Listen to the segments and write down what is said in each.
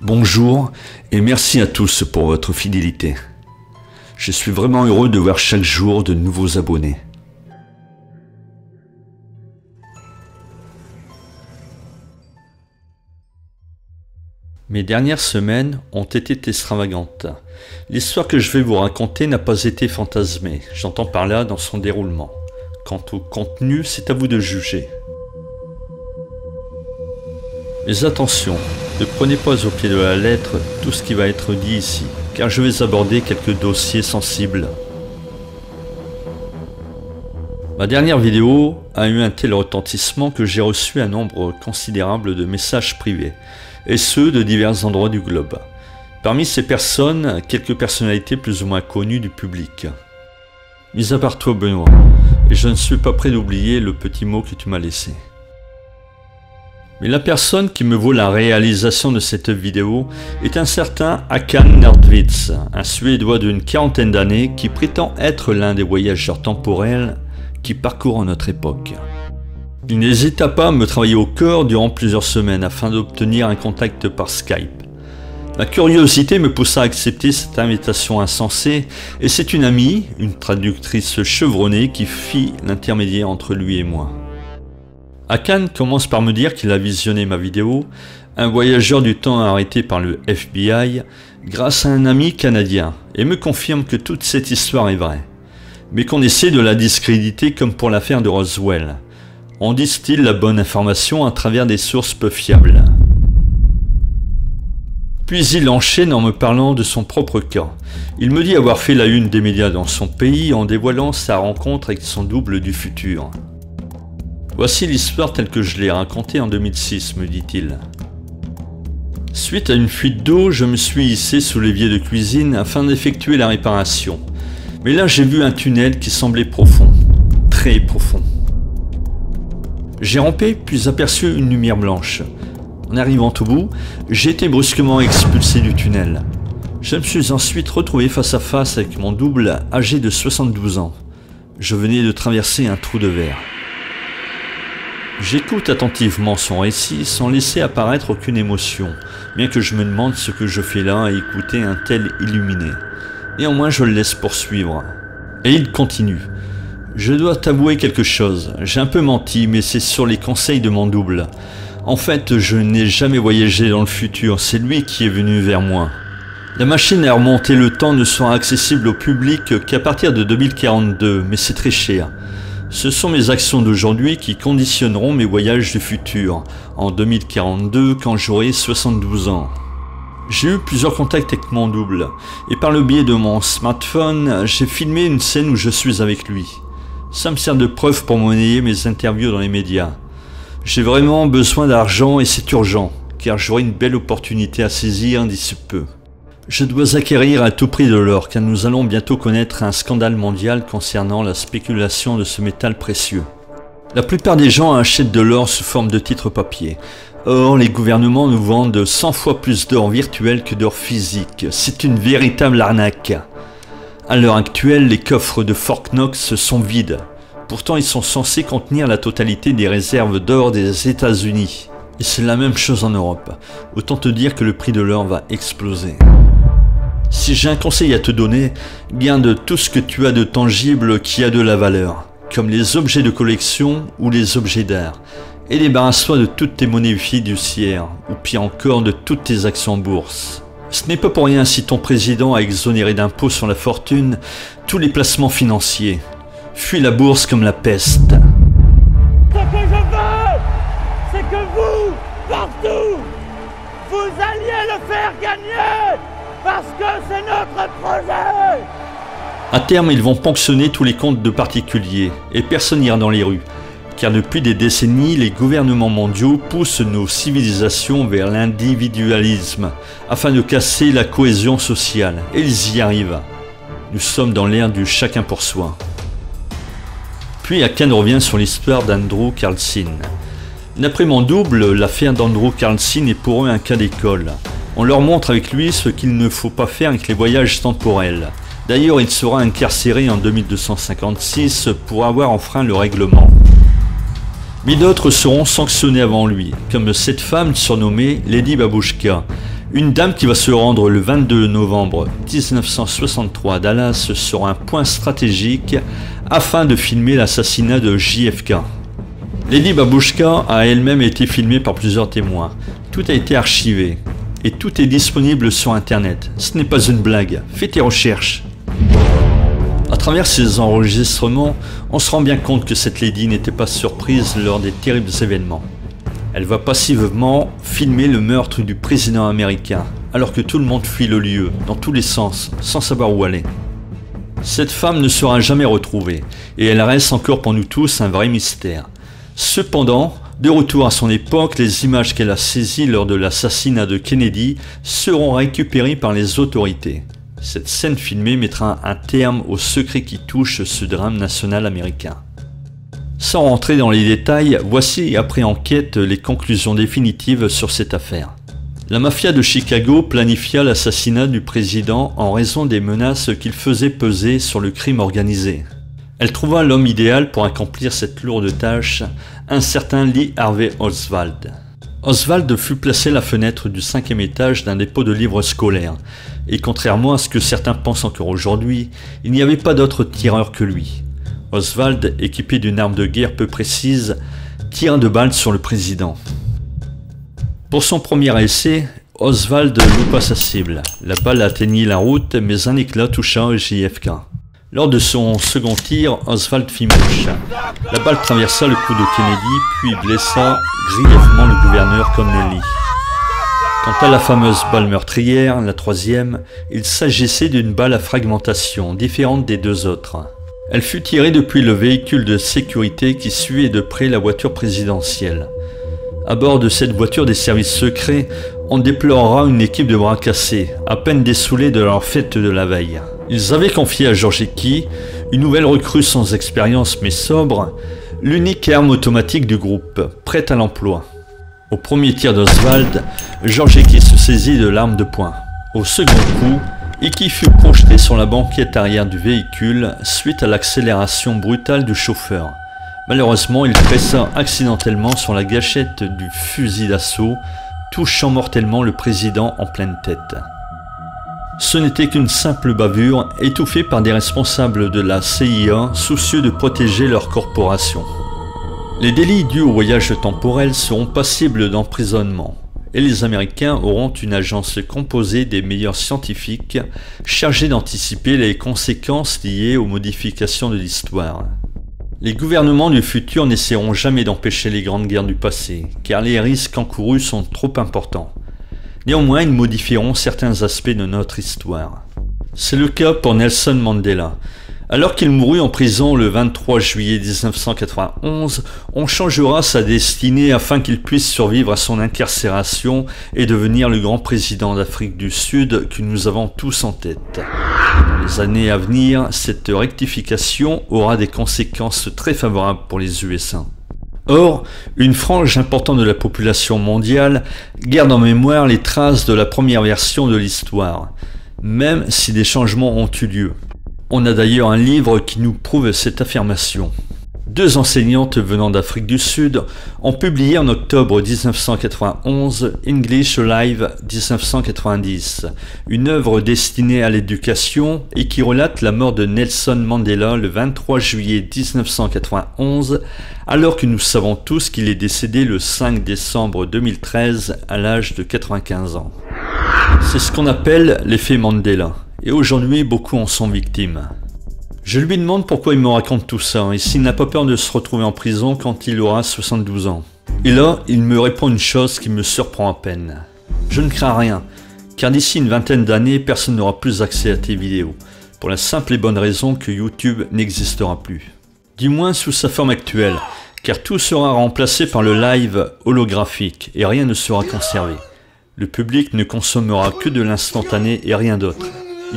Bonjour et merci à tous pour votre fidélité. Je suis vraiment heureux de voir chaque jour de nouveaux abonnés. Mes dernières semaines ont été extravagantes. L'histoire que je vais vous raconter n'a pas été fantasmée, j'entends par là dans son déroulement. Quant au contenu, c'est à vous de juger. Mais attention, ne prenez pas au pied de la lettre tout ce qui va être dit ici, car je vais aborder quelques dossiers sensibles. Ma dernière vidéo a eu un tel retentissement que j'ai reçu un nombre considérable de messages privés, et ceux de divers endroits du globe. Parmi ces personnes, quelques personnalités plus ou moins connues du public. Mis à part toi Benoît, et je ne suis pas prêt d'oublier le petit mot que tu m'as laissé. Mais la personne qui me vaut la réalisation de cette vidéo est un certain Håkan Nordvitz, un Suédois d'une quarantaine d'années qui prétend être l'un des voyageurs temporels qui parcourent notre époque. Il n'hésita pas à me travailler au corps durant plusieurs semaines afin d'obtenir un contact par Skype. Ma curiosité me poussa à accepter cette invitation insensée et c'est une amie, une traductrice chevronnée qui fit l'intermédiaire entre lui et moi. Håkan commence par me dire qu'il a visionné ma vidéo, un voyageur du temps arrêté par le FBI, grâce à un ami canadien, et me confirme que toute cette histoire est vraie, mais qu'on essaie de la discréditer comme pour l'affaire de Roswell. On distille la bonne information à travers des sources peu fiables. Puis il enchaîne en me parlant de son propre cas. Il me dit avoir fait la une des médias dans son pays en dévoilant sa rencontre avec son double du futur. Voici l'histoire telle que je l'ai racontée en 2006, me dit-il. Suite à une fuite d'eau, je me suis hissé sous l'évier de cuisine afin d'effectuer la réparation. Mais là, j'ai vu un tunnel qui semblait profond, très profond. J'ai rampé, puis aperçu une lumière blanche. En arrivant au bout, j'ai été brusquement expulsé du tunnel. Je me suis ensuite retrouvé face à face avec mon double âgé de 72 ans. Je venais de traverser un trou de verre. J'écoute attentivement son récit sans laisser apparaître aucune émotion, bien que je me demande ce que je fais là à écouter un tel illuminé. Néanmoins, je le laisse poursuivre. Et il continue. Je dois t'avouer quelque chose, j'ai un peu menti, mais c'est sur les conseils de mon double. En fait, je n'ai jamais voyagé dans le futur, c'est lui qui est venu vers moi. La machine à remonter le temps ne sera accessible au public qu'à partir de 2042, mais c'est très cher. Ce sont mes actions d'aujourd'hui qui conditionneront mes voyages du futur, en 2042 quand j'aurai 72 ans. J'ai eu plusieurs contacts avec mon double, et par le biais de mon smartphone, j'ai filmé une scène où je suis avec lui. Ça me sert de preuve pour monnayer mes interviews dans les médias. J'ai vraiment besoin d'argent et c'est urgent, car j'aurai une belle opportunité à saisir d'ici peu. Je dois acquérir à tout prix de l'or, car nous allons bientôt connaître un scandale mondial concernant la spéculation de ce métal précieux. La plupart des gens achètent de l'or sous forme de titres papier. Or, les gouvernements nous vendent 100 fois plus d'or virtuel que d'or physique. C'est une véritable arnaque. À l'heure actuelle, les coffres de Fort Knox sont vides. Pourtant, ils sont censés contenir la totalité des réserves d'or des États-Unis. Et c'est la même chose en Europe. Autant te dire que le prix de l'or va exploser. Si j'ai un conseil à te donner, garde tout ce que tu as de tangible qui a de la valeur, comme les objets de collection ou les objets d'art, et débarrasse-toi de toutes tes monnaies fiduciaires, ou pire encore de toutes tes actions en bourse. Ce n'est pas pour rien si ton président a exonéré d'impôts sur la fortune tous les placements financiers. Fuis la bourse comme la peste. Ce que je veux, c'est que vous, partout, vous alliez le faire gagner, parce que c'est notre projet. À terme, ils vont ponctionner tous les comptes de particuliers, et personne n'ira dans les rues. Car depuis des décennies, les gouvernements mondiaux poussent nos civilisations vers l'individualisme, afin de casser la cohésion sociale, et ils y arrivent. Nous sommes dans l'ère du chacun pour soi. Puis Håkan revient sur l'histoire d'Andrew Carlson. D'après mon double, l'affaire d'Andrew Carlson est pour eux un cas d'école. On leur montre avec lui ce qu'il ne faut pas faire avec les voyages temporels. D'ailleurs, il sera incarcéré en 2256 pour avoir enfreint le règlement. Mais d'autres seront sanctionnés avant lui, comme cette femme surnommée Lady Babushka, Une dame qui va se rendre le 22 novembre 1963 à Dallas sur un point stratégique afin de filmer l'assassinat de JFK. Lady Babushka a elle-même été filmée par plusieurs témoins. Tout a été archivé et tout est disponible sur internet. Ce n'est pas une blague, fais tes recherches. À travers ces enregistrements, on se rend bien compte que cette lady n'était pas surprise lors des terribles événements. Elle va passivement filmer le meurtre du président américain, alors que tout le monde fuit le lieu, dans tous les sens, sans savoir où aller. Cette femme ne sera jamais retrouvée, et elle reste encore pour nous tous un vrai mystère. Cependant, de retour à son époque, les images qu'elle a saisies lors de l'assassinat de Kennedy seront récupérées par les autorités. Cette scène filmée mettra un terme au secret qui touche ce drame national américain. Sans rentrer dans les détails, voici après enquête les conclusions définitives sur cette affaire. La mafia de Chicago planifia l'assassinat du président en raison des menaces qu'il faisait peser sur le crime organisé. Elle trouva l'homme idéal pour accomplir cette lourde tâche, un certain Lee Harvey Oswald. Oswald fut placé à la fenêtre du 5e étage d'un dépôt de livres scolaires, et contrairement à ce que certains pensent encore aujourd'hui, il n'y avait pas d'autre tireur que lui. Oswald, équipé d'une arme de guerre peu précise, tira 2 balles sur le président. Pour son premier essai, Oswald loupa sa cible. La balle atteignit la route, mais un éclat toucha JFK. Lors de son second tir, Oswald fit mouche. La balle traversa le cou de Kennedy, puis blessa grièvement le gouverneur Connally. Quant à la fameuse balle meurtrière, la 3e, il s'agissait d'une balle à fragmentation, différente des 2 autres. Elle fut tirée depuis le véhicule de sécurité qui suivait de près la voiture présidentielle. À bord de cette voiture des services secrets, on déplorera une équipe de bras cassés, à peine dessoulés de leur fête de la veille. Ils avaient confié à Georgecki, une nouvelle recrue sans expérience mais sobre, l'unique arme automatique du groupe, prête à l'emploi. Au premier tir d'Oswald, Georgecki se saisit de l'arme de poing. Au second coup, Hickey fut projeté sur la banquette arrière du véhicule suite à l'accélération brutale du chauffeur. Malheureusement, il pressa accidentellement sur la gâchette du fusil d'assaut, touchant mortellement le président en pleine tête. Ce n'était qu'une simple bavure étouffée par des responsables de la CIA soucieux de protéger leur corporation. Les délits dus au voyage temporel seront passibles d'emprisonnement et les Américains auront une agence composée des meilleurs scientifiques chargés d'anticiper les conséquences liées aux modifications de l'histoire. Les gouvernements du futur n'essaieront jamais d'empêcher les grandes guerres du passé, car les risques encourus sont trop importants. Néanmoins, ils modifieront certains aspects de notre histoire. C'est le cas pour Nelson Mandela. Alors qu'il mourut en prison le 23 juillet 1991, on changera sa destinée afin qu'il puisse survivre à son incarcération et devenir le grand président d'Afrique du Sud que nous avons tous en tête. Dans les années à venir, cette rectification aura des conséquences très favorables pour les USA. Or, une frange importante de la population mondiale garde en mémoire les traces de la première version de l'histoire, même si des changements ont eu lieu. On a d'ailleurs un livre qui nous prouve cette affirmation. 2 enseignantes venant d'Afrique du Sud ont publié en octobre 1991 English Live 1990, une œuvre destinée à l'éducation et qui relate la mort de Nelson Mandela le 23 juillet 1991, alors que nous savons tous qu'il est décédé le 5 décembre 2013 à l'âge de 95 ans. C'est ce qu'on appelle l'effet Mandela, et aujourd'hui beaucoup en sont victimes. Je lui demande pourquoi il me raconte tout ça et s'il n'a pas peur de se retrouver en prison quand il aura 72 ans. Et là, il me répond une chose qui me surprend à peine. Je ne crains rien, car d'ici une vingtaine d'années, personne n'aura plus accès à tes vidéos, pour la simple et bonne raison que YouTube n'existera plus. Du moins sous sa forme actuelle, car tout sera remplacé par le live holographique et rien ne sera conservé. Le public ne consommera que de l'instantané et rien d'autre.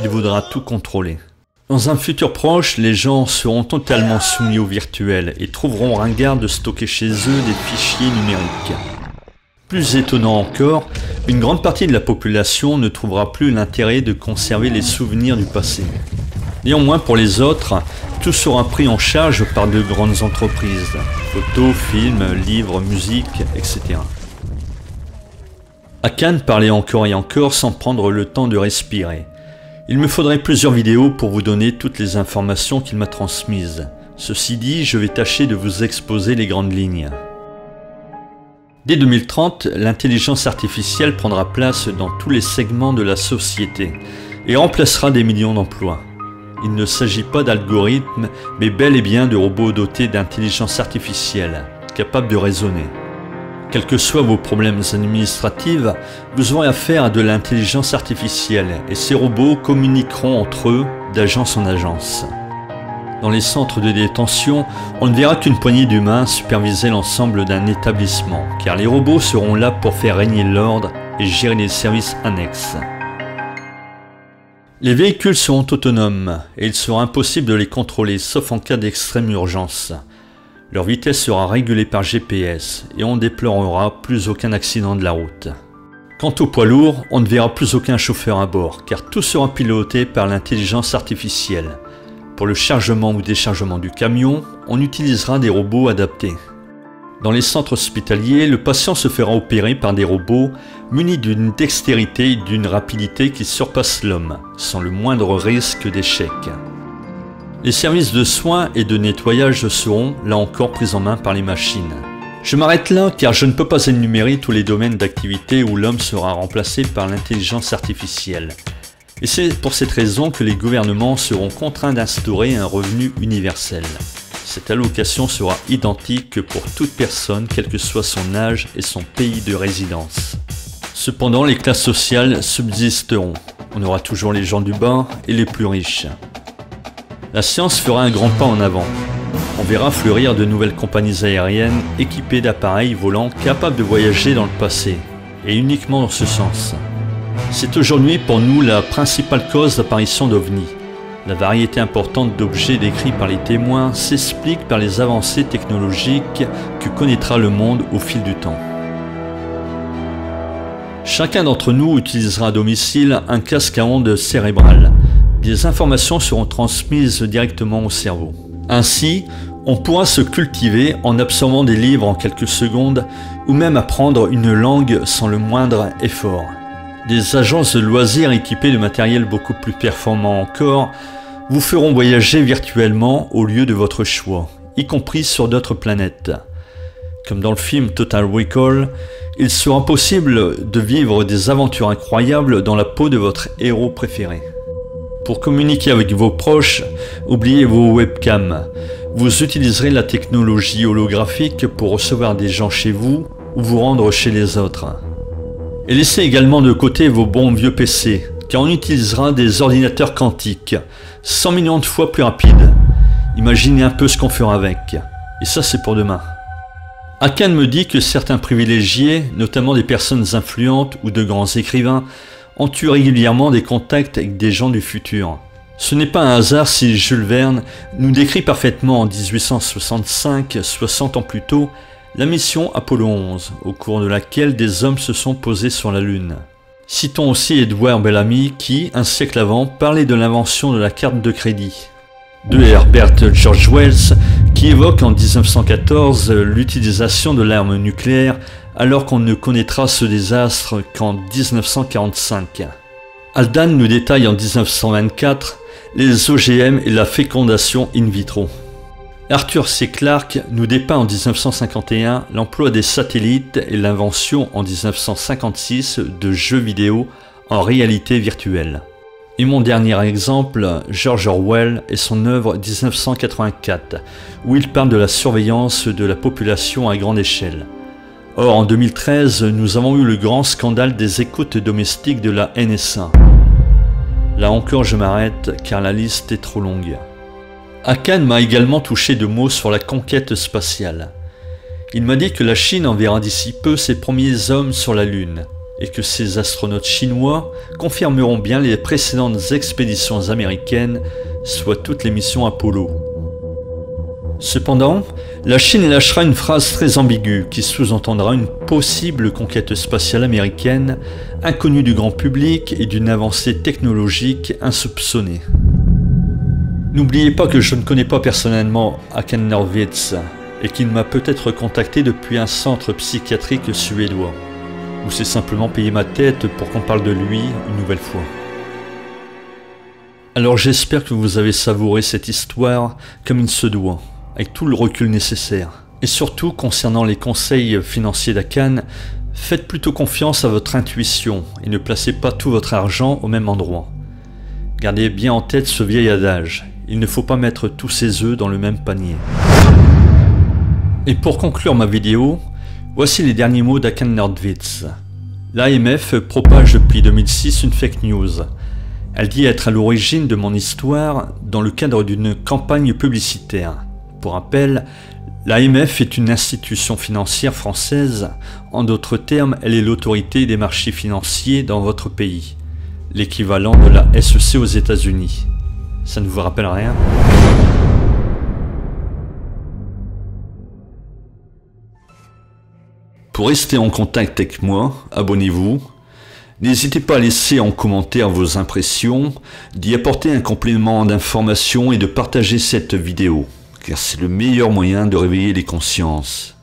Il voudra tout contrôler. Dans un futur proche, les gens seront totalement soumis au virtuel et trouveront ringard de stocker chez eux des fichiers numériques. Plus étonnant encore, une grande partie de la population ne trouvera plus l'intérêt de conserver les souvenirs du passé. Néanmoins, pour les autres, tout sera pris en charge par de grandes entreprises, photos, films, livres, musique, etc. Hakan parlait encore et encore sans prendre le temps de respirer. Il me faudrait plusieurs vidéos pour vous donner toutes les informations qu'il m'a transmises. Ceci dit, je vais tâcher de vous exposer les grandes lignes. Dès 2030, l'intelligence artificielle prendra place dans tous les segments de la société et remplacera des millions d'emplois. Il ne s'agit pas d'algorithmes, mais bel et bien de robots dotés d'intelligence artificielle, capables de raisonner. Quels que soient vos problèmes administratifs, vous aurez affaire à de l'intelligence artificielle et ces robots communiqueront entre eux d'agence en agence. Dans les centres de détention, on ne verra qu'une poignée d'humains superviser l'ensemble d'un établissement, car les robots seront là pour faire régner l'ordre et gérer les services annexes. Les véhicules seront autonomes et il sera impossible de les contrôler sauf en cas d'extrême urgence. Leur vitesse sera régulée par GPS et on ne déplorera plus aucun accident de la route. Quant aux poids lourds, on ne verra plus aucun chauffeur à bord car tout sera piloté par l'intelligence artificielle. Pour le chargement ou déchargement du camion, on utilisera des robots adaptés. Dans les centres hospitaliers, le patient se fera opérer par des robots munis d'une dextérité et d'une rapidité qui surpassent l'homme, sans le moindre risque d'échec. Les services de soins et de nettoyage seront, là encore, pris en main par les machines. Je m'arrête là car je ne peux pas énumérer tous les domaines d'activité où l'homme sera remplacé par l'intelligence artificielle. Et c'est pour cette raison que les gouvernements seront contraints d'instaurer un revenu universel. Cette allocation sera identique pour toute personne, quel que soit son âge et son pays de résidence. Cependant, les classes sociales subsisteront. On aura toujours les gens du bas et les plus riches. La science fera un grand pas en avant. On verra fleurir de nouvelles compagnies aériennes équipées d'appareils volants capables de voyager dans le passé, et uniquement dans ce sens. C'est aujourd'hui pour nous la principale cause d'apparition d'OVNI. La variété importante d'objets décrits par les témoins s'explique par les avancées technologiques que connaîtra le monde au fil du temps. Chacun d'entre nous utilisera à domicile un casque à ondes cérébrales. Des informations seront transmises directement au cerveau. Ainsi, on pourra se cultiver en absorbant des livres en quelques secondes ou même apprendre une langue sans le moindre effort. Des agences de loisirs équipées de matériel beaucoup plus performant encore vous feront voyager virtuellement au lieu de votre choix, y compris sur d'autres planètes. Comme dans le film Total Recall, il sera possible de vivre des aventures incroyables dans la peau de votre héros préféré. Pour communiquer avec vos proches, oubliez vos webcams. Vous utiliserez la technologie holographique pour recevoir des gens chez vous ou vous rendre chez les autres. Et laissez également de côté vos bons vieux PC, car on utilisera des ordinateurs quantiques, 100 millions de fois plus rapides. Imaginez un peu ce qu'on fera avec. Et ça, c'est pour demain. Hakan me dit que certains privilégiés, notamment des personnes influentes ou de grands écrivains, ont eu régulièrement des contacts avec des gens du futur. Ce n'est pas un hasard si Jules Verne nous décrit parfaitement en 1865, 60 ans plus tôt, la mission Apollo 11, au cours de laquelle des hommes se sont posés sur la Lune. Citons aussi Edward Bellamy qui, un siècle avant, parlait de l'invention de la carte de crédit. De Herbert George Wells qui évoque en 1914 l'utilisation de l'arme nucléaire alors qu'on ne connaîtra ce désastre qu'en 1945. Haldane nous détaille en 1924 les OGM et la fécondation in vitro. Arthur C. Clarke nous dépeint en 1951 l'emploi des satellites et l'invention en 1956 de jeux vidéo en réalité virtuelle. Et mon dernier exemple, George Orwell et son œuvre 1984, où il parle de la surveillance de la population à grande échelle. Or, en 2013, nous avons eu le grand scandale des écoutes domestiques de la NSA. Là encore, je m'arrête car la liste est trop longue. Hakan m'a également touché de mots sur la conquête spatiale. Il m'a dit que la Chine enverra d'ici peu ses premiers hommes sur la Lune, et que ces astronautes chinois confirmeront bien les précédentes expéditions américaines, soit toutes les missions Apollo. Cependant, la Chine lâchera une phrase très ambiguë qui sous-entendra une possible conquête spatiale américaine, inconnue du grand public et d'une avancée technologique insoupçonnée. N'oubliez pas que je ne connais pas personnellement Hakan Norwitz et qu'il m'a peut-être contacté depuis un centre psychiatrique suédois. Ou c'est simplement payer ma tête pour qu'on parle de lui une nouvelle fois? Alors j'espère que vous avez savouré cette histoire comme il se doit, avec tout le recul nécessaire. Et surtout, concernant les conseils financiers d'Akan, faites plutôt confiance à votre intuition et ne placez pas tout votre argent au même endroit. Gardez bien en tête ce vieil adage, il ne faut pas mettre tous ses œufs dans le même panier. Et pour conclure ma vidéo, voici les derniers mots d'Akan Nordwitz. L'AMF propage depuis 2006 une fake news. Elle dit être à l'origine de mon histoire dans le cadre d'une campagne publicitaire. Pour rappel, l'AMF est une institution financière française. En d'autres termes, elle est l'autorité des marchés financiers dans votre pays. L'équivalent de la SEC aux États-Unis. Ça ne vous rappelle rien? Pour rester en contact avec moi, abonnez-vous. N'hésitez pas à laisser en commentaire vos impressions, d'y apporter un complément d'information et de partager cette vidéo, car c'est le meilleur moyen de réveiller les consciences.